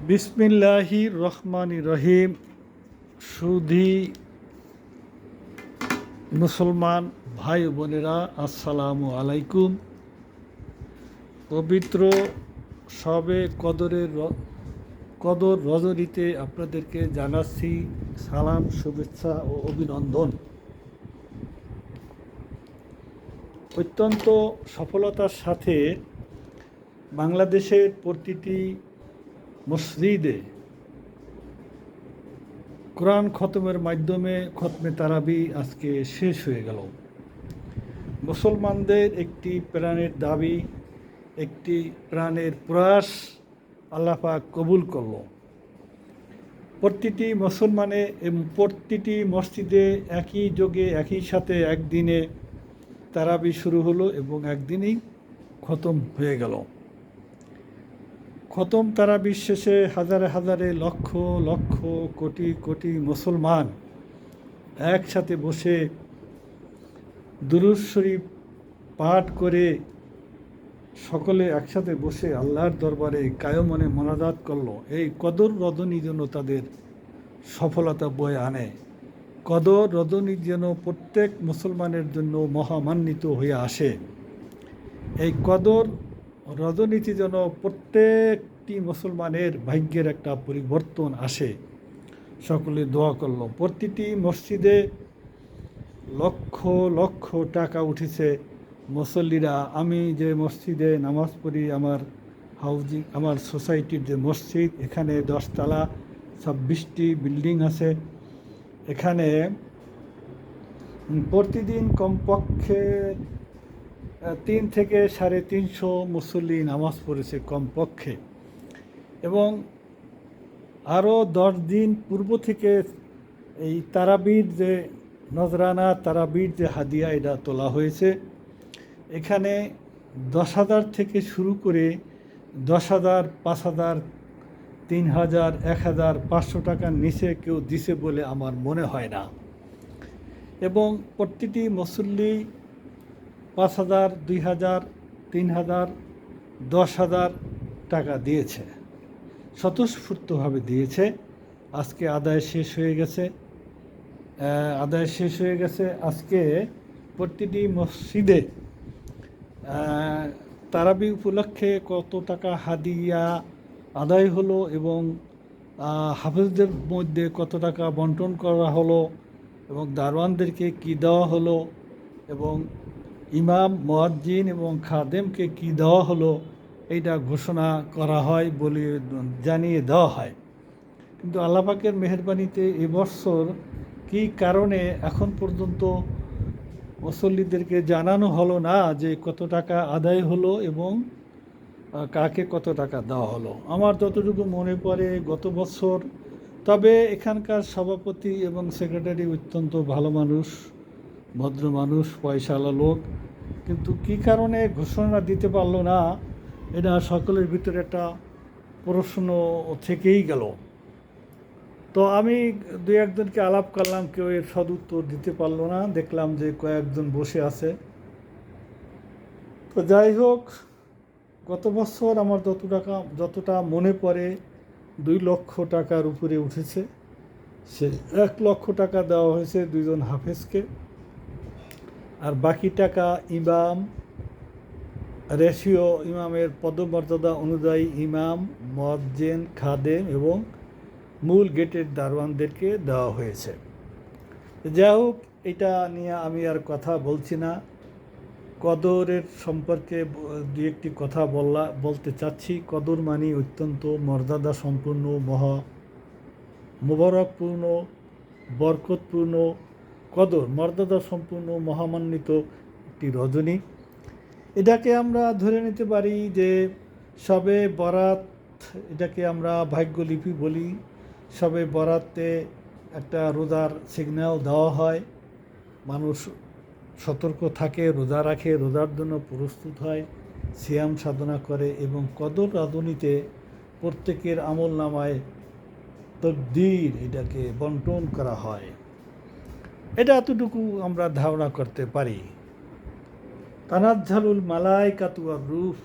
বিসমিল্লাহির রহমানির রহিম। সুধী মুসলমান ভাই বোনেরা, আসসালামু আলাইকুম। পবিত্র শবে কদর রজনীতে আপনাদেরকে জানাচ্ছি সালাম, শুভেচ্ছা ও অভিনন্দন। অত্যন্ত সফলতার সাথে বাংলাদেশের প্রতিটি মসজিদে কোরআন খতমের মাধ্যমে খতমে তারাবি আজকে শেষ হয়ে গেল। মুসলমানদের একটি প্রাণের দাবি, একটি প্রাণের প্রয়াস আল্লাহ পাক কবুল করল। প্রতিটি মুসলমানে এবং প্রতিটি মসজিদে একই যোগে একই সাথে একদিনে তারাবি শুরু হলো এবং একদিনেই খতম হয়ে গেল। খতম তারাবির শেষে হাজারে হাজারে লক্ষ লক্ষ কোটি কোটি মুসলমান একসাথে বসে দুরূদ শরীফ পাঠ করে সকলে একসাথে বসে আল্লাহর দরবারে কায়মনে মোনাজাত করলো। এই কদর রজনী যেন তাদের সফলতা বয়ে আনে, কদর রজনী যেন প্রত্যেক মুসলমানের জন্য মহামান্বিত হয়ে আসে। এই কদর রজনীতে যেন প্রত্যেকটি মুসলমানের ভাগ্যের একটা পরিবর্তন আসে, সকলে দোয়া করল। প্রতিটি মসজিদে লক্ষ লক্ষ টাকা উঠেছে। মুসল্লিরা, আমি যে মসজিদে নামাজ পড়ি, আমার সোসাইটির যে মসজিদ, এখানে 10 তলা 26টি বিল্ডিং আছে। এখানে প্রতিদিন কমপক্ষে 3 থেকে 350 মুসল্লি নামাজ পড়েছে কমপক্ষে। এবং আরও 10 দিন পূর্ব থেকে এই তারাবির যে নজরানা, তারাবির যে হাদিয়া, এটা তোলা হয়েছে। এখানে 10,000 থেকে শুরু করে 10,000, 5,000, 3,000, 1,000, 500 টাকার নিচে কেউ দিছে বলে আমার মনে হয় না। এবং প্রতিটি মুসল্লি 5,000, 2,000, 3,000, 10,000 টাকা দিয়েছে, স্বতঃস্ফূর্তভাবে দিয়েছে। আজকে আদায় শেষ হয়ে গেছে। আজকে প্রতিটি মসজিদে তারাবি উপলক্ষে কত টাকা হাদিয়া আদায় হলো এবং হাফেজদের মধ্যে কত টাকা বন্টন করা হলো এবং দারওয়ানদেরকে কি দেওয়া হলো এবং ইমাম, মুয়াজ্জিন এবং খাদেমকে কি দেওয়া হলো, এইটা ঘোষণা করা হয় বলে জানিয়ে দেওয়া হয়। কিন্তু আল্লাহ পাকের মেহেরবানিতে এবছর কী কারণে এখন পর্যন্ত মুসল্লিদেরকে জানানো হলো না যে কত টাকা আদায় হলো এবং কাকে কত টাকা দেওয়া হলো। আমার যতটুকু মনে পড়ে গত বছর, তবে এখানকার সভাপতি এবং সেক্রেটারি অত্যন্ত ভালো মানুষ, ভদ্র মানুষ, পয়সাওয়ালা লোক, কিন্তু কী কারণে ঘোষণা দিতে পারলো না, এটা সকলের ভিতরে একটা প্রশ্ন থেকেই গেল। তো আমি 2-1জনকে আলাপ করলাম, কেউ এর সদুত্তর দিতে পারলো না। দেখলাম যে কয়েকজন বসে আছে। তো যাই হোক, গত বছর আমার যতটা মনে পড়ে 2 লক্ষ টাকার উপরে উঠেছে। সে 1 লক্ষ টাকা দেওয়া হয়েছে 2 জন হাফেজকে, আর বাকি টাকা ইমাম, রেশিও ইমামের পদমর্যাদা অনুযায়ী ইমাম, মুয়াজ্জিন, খাদেম এবং মূল গেটের দারওয়ানদেরকে দেওয়া হয়েছে। যাই হোক, এটা নিয়ে আমি আর কথা বলছি না। কদরের সম্পর্কে 2-1টি কথা বলতে চাচ্ছি। কদর মানে অত্যন্ত মর্যাদা সম্পন্ন, মোবারকপূর্ণ, বরকতপূর্ণ কদর, মর্যাদা সম্পূর্ণ, মহামান্বিত একটি রজনী। এটাকে আমরা ধরে নিতে পারি যে শবে বরাত, এটাকে আমরা ভাগ্যলিপি বলি। শবে বরাতে একটা রোজার সিগন্যাল দেওয়া হয়, মানুষ সতর্ক থাকে, রোজা রাখে, রোজার জন্য প্রস্তুত হয়, সিয়াম সাধনা করে এবং কদর রজনীতে প্রত্যেকের আমল নামায় তকদির এটাকে বন্টন করা হয়। এটা এতটুকু আমরা ধারণা করতে পারি। তানাজ্জালুল মালাইকাতু ওয়ার রূহ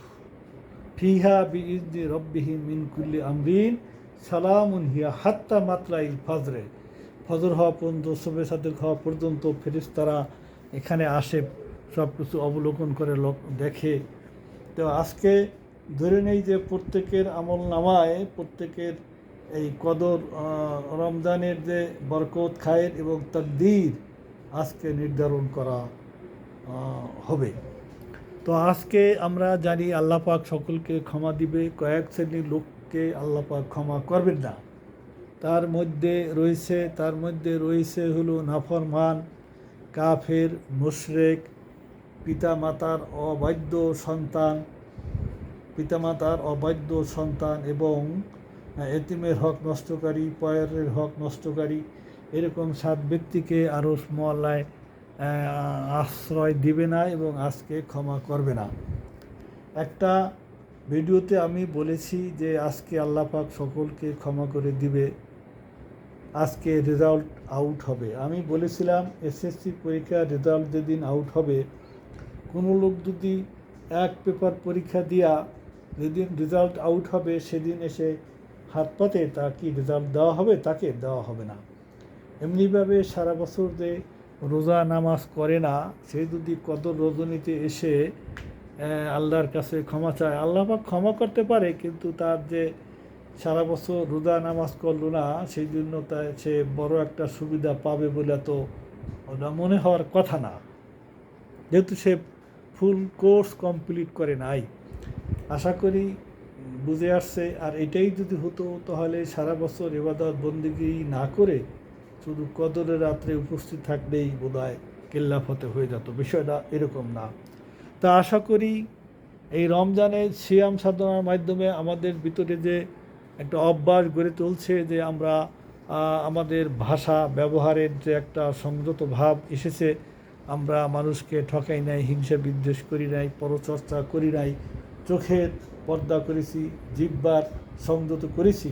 ফিহা বিইজনি রাব্বিহিম মিন কুল্লি আমরিন সালামুন হিয়া হাত্তা মাতলাইল ফজরে, ফজর হওয়া পর্যন্ত, শবে সাদেক হওয়া পর্যন্ত ফেরেশতারা এখানে আসে, সব কিছু অবলোকন করে দেখে। তো আজকে ধরে নেই যে প্রত্যেকের আমল নামায়, প্রত্যেকের এই কদর, রমজানের যে বরকত, খায়ের এবং তাকদীর আজকে নির্ধারণ করা হবে। তো আজকে আমরা জানি আল্লাহ পাক সকলকে ক্ষমা দিবে, কয়েক শ্রেণীর লোককে আল্লাহ পাক ক্ষমা করবেন না। তার মধ্যে রয়েছে হলো নাফরমান, কাফের, মুশরিক, পিতামাতার অবাধ্য সন্তান এবং এতিমের হক নষ্টকারী, পরের হক নষ্টকারী, এরকম 7 ব্যক্তিকে আরশ মহল্লায় আশ্রয় দিবে না এবং আজকে ক্ষমা করবে না। একটা ভিডিওতে আমি বলেছি যে আজকে আল্লাহ পাক সকলকে ক্ষমা করে দিবে, আজকে রেজাল্ট আউট হবে। আমি বলেছিলাম এসএসসি পরীক্ষার রেজাল্ট যেদিন আউট হবে, কোনো লোক যদি এক পেপার পরীক্ষা দিয়া যেদিন রেজাল্ট আউট হবে সেদিন এসে হাত পাতে, তা কি রেজাল্ট দেওয়া হবে? তাকে দেওয়া হবে না। এমনিভাবে সারা বছর যে রোজা নামাজ করে না, সে যদি কদর রজনীতে এসে আল্লাহর কাছে ক্ষমা চায়, আল্লাহ পাক ক্ষমা করতে পারে, কিন্তু তার যে সারা বছর রোজা নামাজ করলো না, সেই জন্য সে বড় একটা সুবিধা পাবে বলে তো ওটা মনে হওয়ার কথা না, যেহেতু সে ফুল কোর্স কমপ্লিট করে নাই। আশা করি বুঝে আসছে। আর এটাই যদি হতো তাহলে সারা বছর ইবাদত বন্দেগী না করে শুধু কদরের রাত্রে উপস্থিত থাকলেই বোধহয় কেল্লা ফতে হয়ে যেত। বিষয়টা এরকম না। তা আশা করি এই রমজানের সিয়াম সাধনার মাধ্যমে আমাদের ভিতরে যে একটা অভ্যাস গড়ে তুলছে, যে আমরা আমাদের ভাষা ব্যবহারের যে একটা সংযত ভাব এসেছে, আমরা মানুষকে ঠকাই নাই, হিংসা বিদ্বেষ করি নাই, পরচর্চা করি নাই, চোখের পর্দা করেছি, জিহ্বার সংযত করেছি।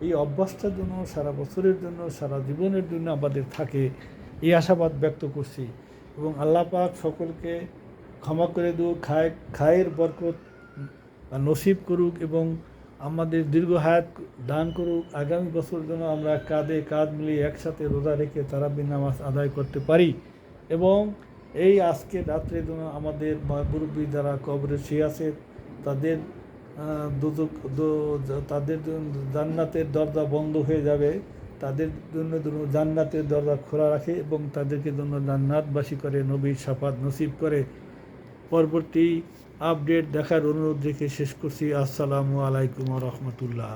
এই অভ্যাসটার জন্য সারা বছরের জন্য, সারা জীবনের জন্য আমাদের থাকে, এই আশাবাদ ব্যক্ত করছি। এবং আল্লাহ পাক সকলকে ক্ষমা করে দিক, খায়ের বরকত নসিব করুক এবং আমাদের দীর্ঘ হায়াত দান করুক। আগামী বছর যেন আমরা কাঁধে কাঁধ মিলিয়ে একসাথে রোজা রেখে তারাবির নামাজ আদায় করতে পারি এবং এই আজকে রাত্রে যেন আমাদের মুরব্বী যারা কবরে শুয়ে আছে তাদের তাদের জান্নাতের দরজা বন্ধ হয়ে যাবে, তাদের জন্য জান্নাতের দরজা খোলা রাখে এবং তাদেরকে জন্য জান্নাতবাসী করে, নবীর শাফাত নসিব করে। পরবর্তী আপডেট দেখার অনুরোধ রেখে শেষ করছি। আসসালামু আলাইকুম ওয়া রাহমাতুল্লাহ।